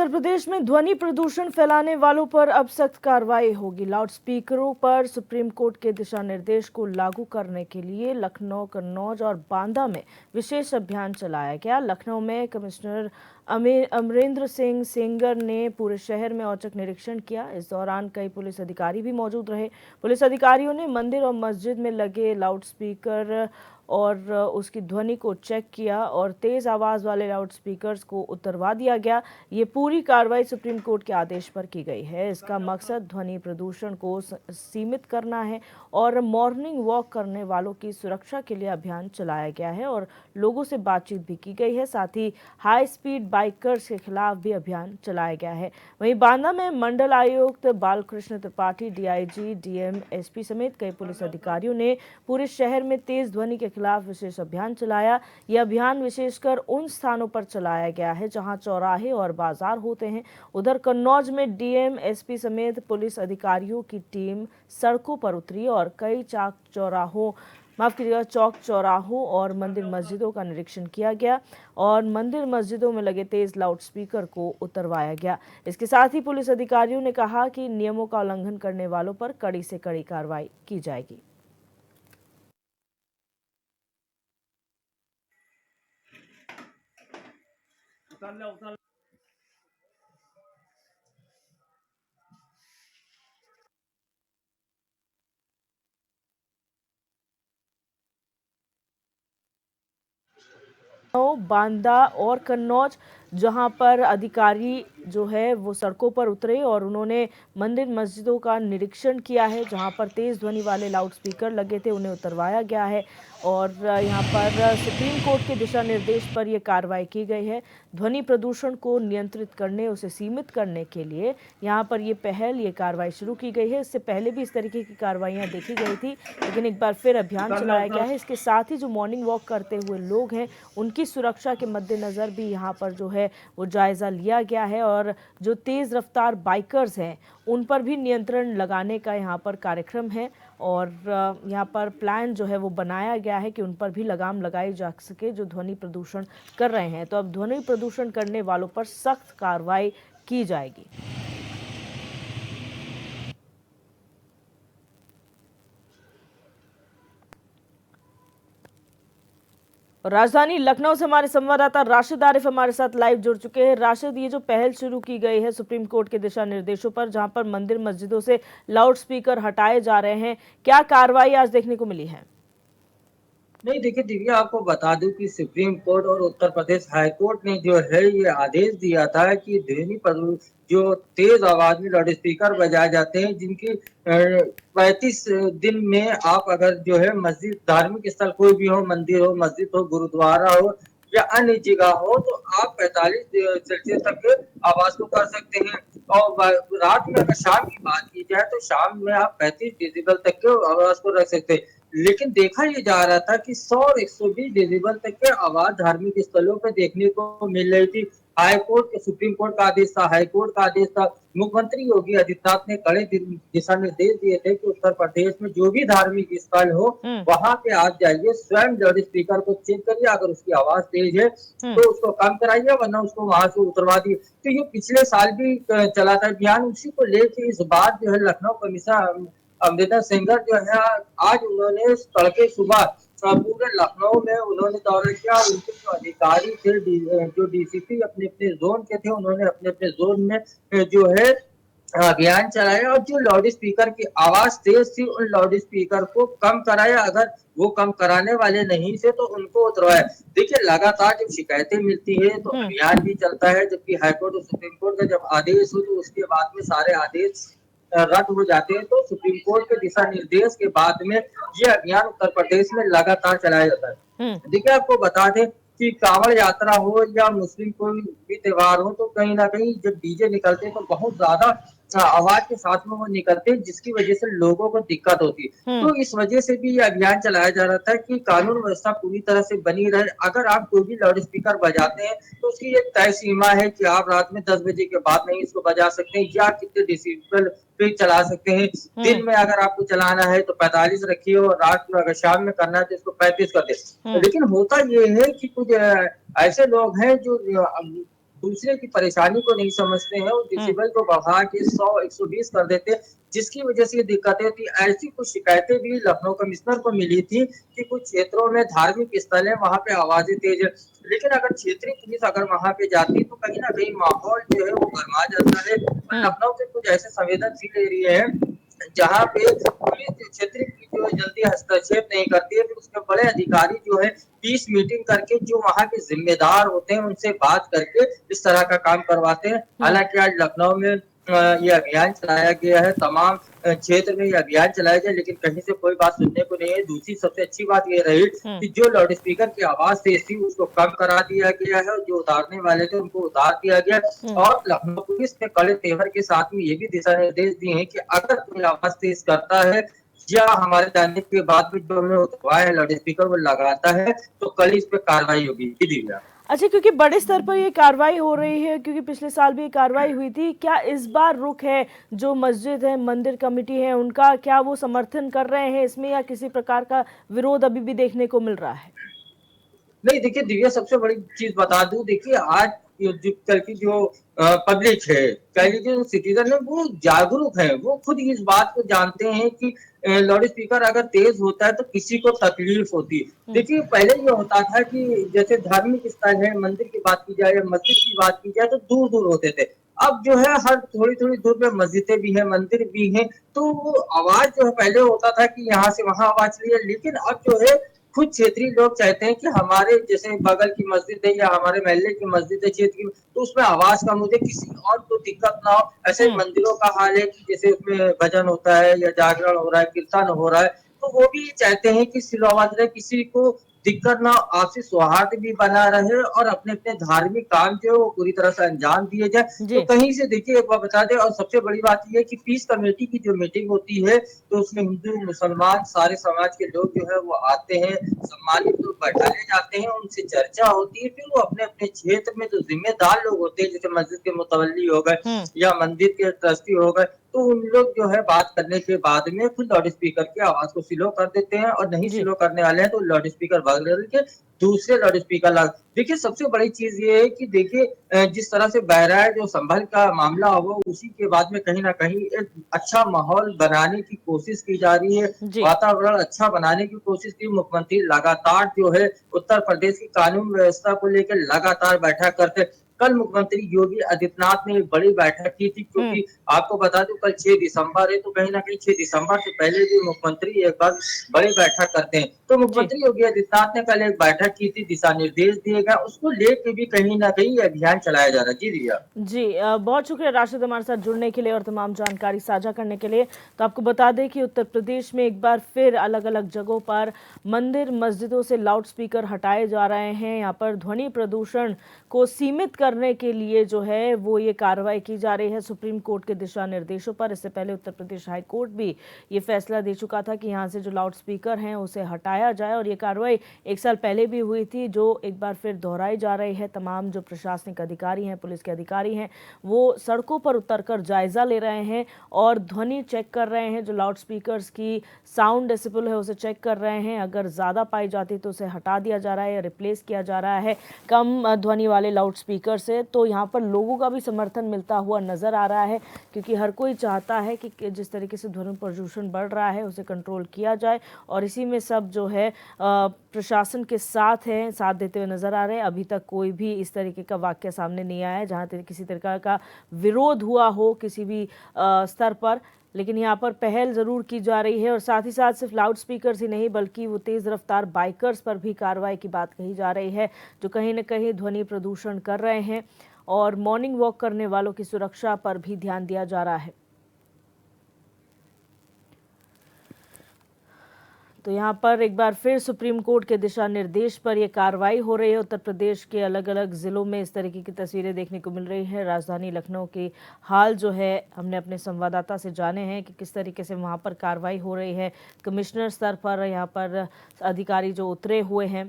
उत्तर प्रदेश में ध्वनि प्रदूषण फैलाने वालों पर अब सख्त कार्रवाई होगी। लाउडस्पीकरों पर सुप्रीम कोर्ट के दिशा निर्देश को लागू करने के लिए लखनऊ, कन्नौज और बांदा में विशेष अभियान चलाया गया। लखनऊ में कमिश्नर अमरेंद्र सिंह सेंगर ने पूरे शहर में औचक निरीक्षण किया। इस दौरान कई पुलिस अधिकारी भी मौजूद रहे। पुलिस अधिकारियों ने मंदिर और मस्जिद में लगे लाउडस्पीकर और उसकी ध्वनि को चेक किया और तेज आवाज वाले लाउडस्पीकर्स को उतरवा दिया गया। ये पूरी कार्रवाई सुप्रीम कोर्ट के आदेश पर की गई है। इसका मकसद ध्वनि प्रदूषण को सीमित करना है और मॉर्निंग वॉक करने वालों की सुरक्षा के लिए अभियान चलाया गया है और लोगों से बातचीत भी की गई है। साथ ही हाई स्पीड बाइकर्स के खिलाफ भी अभियान चलाया गया है। वहीं बांदा में मंडल आयुक्त Balkrishna Tripathi, DIG, DM, SP समेत कई पुलिस अधिकारियों ने पूरे शहर में तेज ध्वनि के खिलाफ विशेष अभियान चलाया। यह अभियान विशेषकर उन स्थानों पर चलाया गया है जहां चौराहे और बाजार होते हैं। उधर कन्नौज में डीएम, एसपी समेत पुलिस अधिकारियों की टीम सड़कों पर उतरी और कई चौक चौराहों और मंदिर मस्जिदों का निरीक्षण किया गया और मंदिर मस्जिदों में लगे तेज लाउडस्पीकर को उतरवाया गया। इसके साथ ही पुलिस अधिकारियों ने कहा कि नियमों का उल्लंघन करने वालों पर कड़ी से कड़ी कार्रवाई की जाएगी। बांदा और कन्नौज जहां पर अधिकारी जो है वो सड़कों पर उतरे और उन्होंने मंदिर मस्जिदों का निरीक्षण किया है। जहां पर तेज ध्वनि वाले लाउडस्पीकर लगे थे उन्हें उतरवाया गया है और यहां पर सुप्रीम कोर्ट के दिशा निर्देश पर यह कार्रवाई की गई है। ध्वनि प्रदूषण को नियंत्रित करने, उसे सीमित करने के लिए यहां पर ये कार्रवाई शुरू की गई है। इससे पहले भी इस तरीके की कार्रवाइयां देखी गई थी, लेकिन एक बार फिर अभियान चलाया गया है। इसके साथ ही जो मॉर्निंग वॉक करते हुए लोग हैं उनकी सुरक्षा के मद्देनजर भी यहाँ पर जो है वो जायजा लिया गया है और जो तेज रफ्तार बाइकर्स हैं उन पर भी नियंत्रण लगाने का यहाँ पर कार्यक्रम है और यहाँ पर प्लान जो है वो बनाया गया है कि उन पर भी लगाम लगाई जा सके जो ध्वनि प्रदूषण कर रहे हैं। तो अब ध्वनि प्रदूषण करने वालों पर सख्त कार्रवाई की जाएगी। राजधानी लखनऊ से हमारे संवाददाता राशिद आरिफ हमारे साथ लाइव जुड़ चुके हैं। राशिद, ये जो पहल शुरू की गई है सुप्रीम कोर्ट के दिशा निर्देशों पर, जहां पर मंदिर मस्जिदों से लाउडस्पीकर हटाए जा रहे हैं, क्या कार्रवाई आज देखने को मिली है? नहीं, देखिए दिव्या, आपको बता दूं कि सुप्रीम कोर्ट और उत्तर प्रदेश हाई कोर्ट ने जो है ये आदेश दिया था कि ध्वनि प्रदूषण जो तेज आवाज में लाउड स्पीकर बजाए जाते हैं जिनकी 35 दिन में आप अगर जो है मस्जिद, धार्मिक स्थल कोई भी हो, मंदिर हो, मस्जिद हो, गुरुद्वारा हो या अन्य जगह हो, तो आप 45 सेल्सियस तक के आवाज को कर सकते हैं। और रात में अगर शाम की बात की जाए तो शाम में आप 35 डेसिबल तक के आवाज को रख सकते हैं। लेकिन देखा ये जा रहा था कि 100 और 120 डेसिबल तक के आवाज धार्मिक स्थलों पर देखने को मिल रही थी। हाई कोर्ट, सुप्रीम कोर्ट का आदेश था, हाई कोर्ट का आदेश था। मुख्यमंत्री योगी आदित्यनाथ ने कड़े दिशा निर्देश दिए थे कि उत्तर प्रदेश में जो भी धार्मिक स्थल हो वहां पे आप जाइए, स्वयं लाउड स्पीकर को चेक करिए, अगर उसकी आवाज तेज है तो उसको कम कराइए, वरना उसको वहां से उतरवा दिए। तो ये पिछले साल भी चला था अभियान। उसी को लेकर इस बार जो है लखनऊ कमिश्नर अमरिंदर सिंगर जो है आज उन्होंने तड़के सुबह पूरे लखनऊ में उन्होंने दौरा किया। उनके जो अधिकारी थे, जो डीसीपी अपने अपने जोन के थे, उन्होंने अपने अपने जोन में जो है अभियान चलाया और जो लाउड स्पीकर की आवाज तेज थी उन लाउड स्पीकर को कम कराया। अगर वो कम कराने वाले नहीं थे तो उनको उतरवाया। देखिए, लगातार जब शिकायतें मिलती है तो अभियान भी चलता है, जबकि हाईकोर्ट और सुप्रीम कोर्ट का जब आदेश हो तो उसके बाद में सारे आदेश रद्द हो जाते हैं। तो सुप्रीम कोर्ट के दिशा निर्देश के बाद में ये अभियान उत्तर प्रदेश में लगातार चलाया जाता है। देखिए, आपको बता दें कि कांवड़ यात्रा हो या मुस्लिम कोई भी त्योहार हो, तो कहीं ना कहीं जब डीजे निकलते हैं तो बहुत ज्यादा आवाज के साथ में वो निकलते हैं, जिसकी वजह से लोगों को दिक्कत होती है। तो इस वजह से भी ये अभियान चलाया जा रहा था कि कानून व्यवस्था पूरी तरह से बनी रहे। अगर आप कोई भी लाउड स्पीकर बजाते हैं तो उसकी एक तय सीमा है कि आप रात में 10 बजे के बाद नहीं इसको बजा सकते हैं या कितने डेसिबल पे चला सकते हैं। दिन में अगर आपको चलाना है तो 45 रखिए और रात में अगर शाम में करना है तो इसको 35 कर दे। लेकिन होता ये है कि कुछ ऐसे लोग हैं जो दूसरे की परेशानी को नहीं समझते हैं और हुँ, डेसिबल को बढ़ा के 100-120 कर देते हैं, जिसकी वजह से ये दिक्कतें होती हैं। ऐसी कुछ शिकायतें भी लखनऊ कमिश्नर को मिली थी कि कुछ क्षेत्रों में धार्मिक स्थल है, वहाँ पे आवाज़ें तेज़ है। लेकिन अगर क्षेत्रीय पुलिस अगर वहाँ पे जाती तो कहीं न कहीं माहौल जो है वो गरमा जाता है। और हुँ। लखनऊ के कुछ ऐसे संवेदनशील एरिया हैं जहाँ पे पुलिस क्षेत्रीय पुलिस जो है जल्दी हस्तक्षेप नहीं करती है, फिर उसके बड़े अधिकारी जो है पीस मीटिंग करके जो वहाँ के ज़िम्मेदार होते हैं उनसे बात करके इस तरह का काम करवाते हैं। हुँ, हालाँकि आज लखनऊ में ये अभियान चलाया गया है, तमाम क्षेत्र में ये अभियान चलाया गया, लेकिन कहीं से कोई बात सुनने को नहीं है। दूसरी सबसे अच्छी बात ये रही हुँ, कि जो लाउड स्पीकर की आवाज़ तेज़ थी उसको कम करा दिया गया है और जो उतारने वाले थे उनको उतार दिया गया। हुँ। और लखनऊ पुलिस ने कड़े तेवर के साथ में ये भी दिशा निर्देश दिए हैं कि अगर कोई आवाज़ तेज़ करता है या हमारे जानने के बाद भी जो हमने उतरवाया है लाउड स्पीकर वो लगाता है, तो कड़ी इस पे कार्रवाई होगी। जी, दिव्या। अच्छा, क्योंकि बड़े स्तर पर ये कार्रवाई हो रही है, क्योंकि पिछले साल भी ये कार्रवाई हुई थी, क्या इस बार रुख है, जो मस्जिद है, मंदिर कमेटी है, उनका क्या वो समर्थन कर रहे हैं इसमें, या किसी प्रकार का विरोध अभी भी देखने को मिल रहा है? नहीं देखिए दिव्या सबसे बड़ी चीज़ बता दूँ देखिए आज ये जो कल की जो पब्लिक है, कह हुँ, लीजिए जो सिटीज़न है वो जागरूक है, वो खुद इस बात को जानते हैं कि लाउड स्पीकर अगर तेज़ होता है तो किसी को तकलीफ होती है। हुँ, देखिए पहले ये होता था कि जैसे धार्मिक स्थल है, मंदिर की बात की जाए या मस्जिद की बात की जाए तो दूर-दूर होते थे। अब जो है हर थोड़ी-थोड़ी दूर पे मस्जिदें भी हैं, मंदिर भी हैं, तो वो आवाज़ जो है पहले होता था कि यहाँ से वहाँ आवाज़ चली जाए, लेकिन अब जो है कुछ क्षेत्रीय लोग चाहते हैं कि हमारे जैसे बगल की मस्जिद है या हमारे मोहल्ले की मस्जिद है क्षेत्र की, तो उसमें आवाज़ कम हो जाए, किसी और को दिक्कत ना हो। ऐसे ही हुँ, मंदिरों का हाल है कि जैसे उसमें भजन होता है या जागरण हो रहा है, कीर्तन हो रहा है, तो वो भी चाहते हैं कि स्लो आवाज़ रहे, किसी को दिक्कत ना हो, आपसी सौहार्द भी बना रहे और अपने-अपने धार्मिक काम जो है वो पूरी तरह से अंजाम दिए जाए। तो जी, कहीं से देखिए एक बार बता दें और सबसे बड़ी बात ये है कि पीस कमेटी की जो मीटिंग होती है, तो उसमें हिंदू, मुसलमान सारे समाज के लोग जो है वो आते हैं, सम्मानित लोग बैठाए जाते हैं, उनसे चर्चा होती है, फिर वो अपने-अपने क्षेत्र में जो ज़िम्मेदार लोग होते हैं, जैसे मस्जिद के मुतवल्ली हो गए हुँ, या मंदिर के ट्रस्टी हो गए, तो उन लोग जो है बात करने के बाद में खुद लाउड स्पीकर की आवाज़ को स्लो कर देते हैं और नहीं जी, स्लो करने वाले हैं तो लाउड स्पीकर बदल के दूसरे लाउड स्पीकर लगा देखिए सबसे बड़ी चीज़ ये है कि देखिए जिस तरह से बहराइच और संभल का मामला हुआ उसी के बाद में कहीं न कहीं एक अच्छा माहौल बनाने की कोशिश की जा रही है, जी। वातावरण अच्छा बनाने की कोशिश की मुख्यमंत्री लगातार जो है उत्तर प्रदेश की कानून व्यवस्था को लेकर लगातार बैठक करते कल मुख्यमंत्री योगी आदित्यनाथ ने एक बड़ी बैठक की थी हुँ, क्योंकि आपको बता दूं कल 6 दिसंबर है तो कहीं न कहीं 6 दिसंबर से पहले भी मुख्यमंत्री एक बार बड़ी बैठक करते हैं। तो जी। मुख्यमंत्री योगी आदित्यनाथ ने कल एक बैठक की थी, दिशा निर्देश दिए गए, उसको लेके भी कहीं न कहीं ये अभियान चलाया जा रहा है। जी भैया। जी, बहुत शुक्रिया राशिद हमारे साथ जुड़ने के लिए और तमाम जानकारी साझा करने के लिए। तो आपको बता दें कि उत्तर प्रदेश में एक बार फिर अलग-अलग जगहों पर मंदिर, मस्जिदों से लाउड स्पीकर हटाए जा रहे हैं। यहाँ पर ध्वनि प्रदूषण को सीमित करने के लिए जो है वो ये कार्रवाई की जा रही है सुप्रीम कोर्ट के दिशा निर्देशों पर। इससे पहले उत्तर प्रदेश हाई कोर्ट भी ये फैसला दे चुका था कि यहाँ से जो लाउड स्पीकर हैं उसे हटाया जाए, और ये कार्रवाई 1 साल पहले भी हुई थी, जो एक बार फिर दोहराई जा रही है। तमाम जो प्रशासनिक अधिकारी हैं, पुलिस के अधिकारी हैं, वो सड़कों पर उतरकर जायजा ले रहे हैं और ध्वनि चेक कर रहे हैं। जो लाउड स्पीकर्स की साउंड डेसिबल है उसे चेक कर रहे हैं। अगर ज़्यादा पाई जाती है तो उसे हटा दिया जा रहा है या रिप्लेस किया जा रहा है कम ध्वनि वाले लाउड स्पीकर से। तो यहाँ पर लोगों का भी समर्थन मिलता हुआ नजर आ रहा है, क्योंकि हर कोई चाहता है कि जिस तरीके से ध्वनि प्रदूषण बढ़ रहा है उसे कंट्रोल किया जाए, और इसी में सब जो है प्रशासन के साथ हैं, साथ देते हुए नजर आ रहे हैं। अभी तक कोई भी इस तरीके का वाक्य सामने नहीं आया है जहां किसी तरह का विरोध हुआ हो किसी भी स्तर पर। लेकिन यहाँ पर पहल ज़रूर की जा रही है, और साथ ही साथ सिर्फ लाउड स्पीकर्स ही नहीं बल्कि वो तेज़ रफ्तार बाइकर्स पर भी कार्रवाई की बात कही जा रही है, जो कहीं न कहीं ध्वनि प्रदूषण कर रहे हैं, और मॉर्निंग वॉक करने वालों की सुरक्षा पर भी ध्यान दिया जा रहा है। तो यहाँ पर एक बार फिर सुप्रीम कोर्ट के दिशा निर्देश पर यह कार्रवाई हो रही है। उत्तर प्रदेश के अलग अलग ज़िलों में इस तरीके की तस्वीरें देखने को मिल रही हैं। राजधानी लखनऊ के हाल जो है हमने अपने संवाददाता से जाने हैं कि किस तरीके से वहाँ पर कार्रवाई हो रही है। कमिश्नर स्तर पर यहाँ पर अधिकारी जो उतरे हुए हैं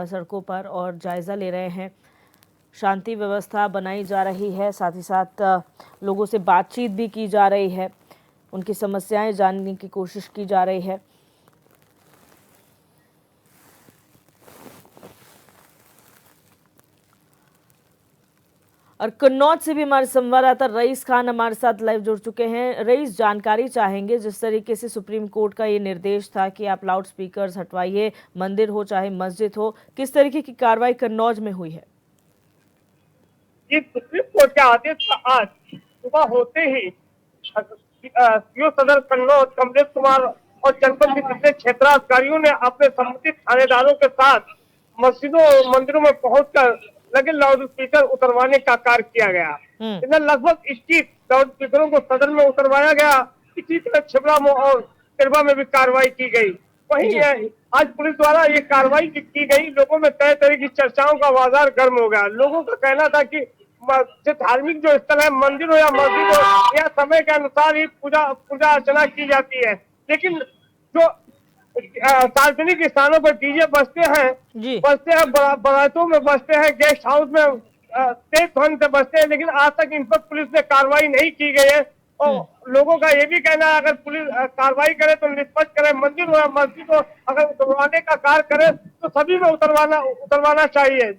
सड़कों पर और जायज़ा ले रहे हैं। शांति व्यवस्था बनाई जा रही है, साथ ही साथ लोगों से बातचीत भी की जा रही है, उनकी समस्याएं जानने की कोशिश की जा रही है। और कन्नौज से भी हमारे संवाददाता रईस खान हमारे साथ लाइव जुड़ चुके हैं। रईस, जानकारी चाहेंगे, जिस तरीके से सुप्रीम कोर्ट का ये निर्देश था कि आप लाउड स्पीकर्स हटवाइए, मंदिर हो चाहे मस्जिद हो, किस तरीके की कार्रवाई कन्नौज में हुई है? ये सुप्रीम कोर्ट के आदेश का आज सुबह होते ही सीओ सदर कन्नौज कमलेश कुमार और जनपद के जितने क्षेत्राधिकारियों ने अपने संबंधित थानेदारों के साथ मस्जिदों और मंदिरों में पहुंचकर लगे लाउड स्पीकर उतरवाने का कार्य किया गया। इधर लगभग 21 लाउड स्पीकरों को सदन में उतरवाया गया। इसी तरह छिबरा में और तिरवा में भी कार्रवाई की गई। वहीं आज पुलिस द्वारा ये कार्रवाई की गई, लोगों में तरह तरह की चर्चाओं का बाजार गर्म हो गया। लोगों का कहना था कि जो धार्मिक जो स्थल है, मंदिर हो या मस्जिद हो, या समय के अनुसार ही पूजा अर्चना की जाती है, लेकिन जो सार्वजनिक स्थानों पर डीजे बजते हैं बारातों में बजते हैं, गेस्ट हाउस में तेज ध्वनि से बजते हैं, लेकिन आज तक इन पर पुलिस ने कार्रवाई नहीं की गई है। और लोगों का ये भी कहना है अगर पुलिस कार्रवाई करे तो निष्पक्ष करे, मंदिर हो या मस्जिद हो, अगर उतरवाने का कार्य करे तो सभी में उतरवाना चाहिए।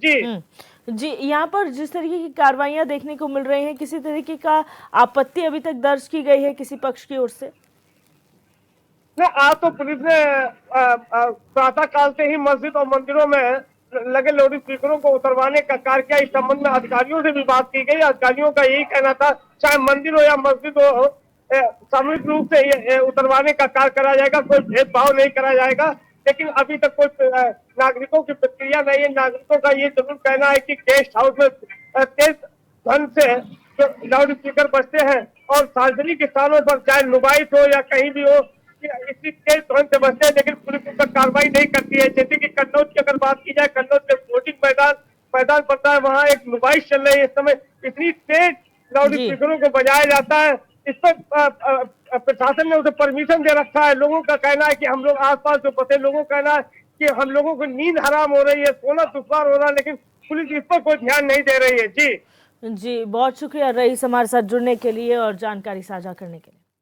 जी, यहाँ पर जिस तरीके की कार्रवाइयां देखने को मिल रही हैं, किसी तरीके का आपत्ति अभी तक दर्ज की गई है किसी पक्ष की ओर से? आज तो पुलिस ने प्रातः काल से ही मस्जिद और मंदिरों में लगे लाउड स्पीकरों को उतरवाने का कार्य किया। इस संबंध में अधिकारियों से भी बात की गई। अधिकारियों का यही कहना था, चाहे मंदिर हो या मस्जिद हो, सामूहिक रूप से उतरवाने का कार्य करा जाएगा, कोई भेदभाव नहीं करा जाएगा। लेकिन अभी तक कोई नागरिकों की प्रतिक्रिया नहीं है। नागरिकों का ये जरूर कहना है कि गेस्ट हाउस में तेज ध्वनि से जो लाउड स्पीकर बजते हैं और सार्वजनिक स्थानों पर चाहे नुमाइश हो या कहीं भी हो, इसी तेज ध्वनि से बजते हैं, लेकिन पुलिस उस पर कार्रवाई नहीं करती है। जैसे कि कन्नौज की अगर बात की जाए, कन्नौज में वोटिंग मैदान पड़ता है, वहाँ एक नुमाइश चल रही है। इस समय इतनी तेज लाउड स्पीकरों को बजाया जाता है, इस पर प्रशासन ने उसे परमिशन दे रखा है। लोगों का कहना है कि हम लोग आसपास जो बसे लोगों का कहना है कि हम लोगों को नींद हराम हो रही है, सोना दुश्वार हो रहा है, लेकिन पुलिस इस पर कोई ध्यान नहीं दे रही है। जी, बहुत शुक्रिया रईस हमारे साथ जुड़ने के लिए और जानकारी साझा करने के लिए।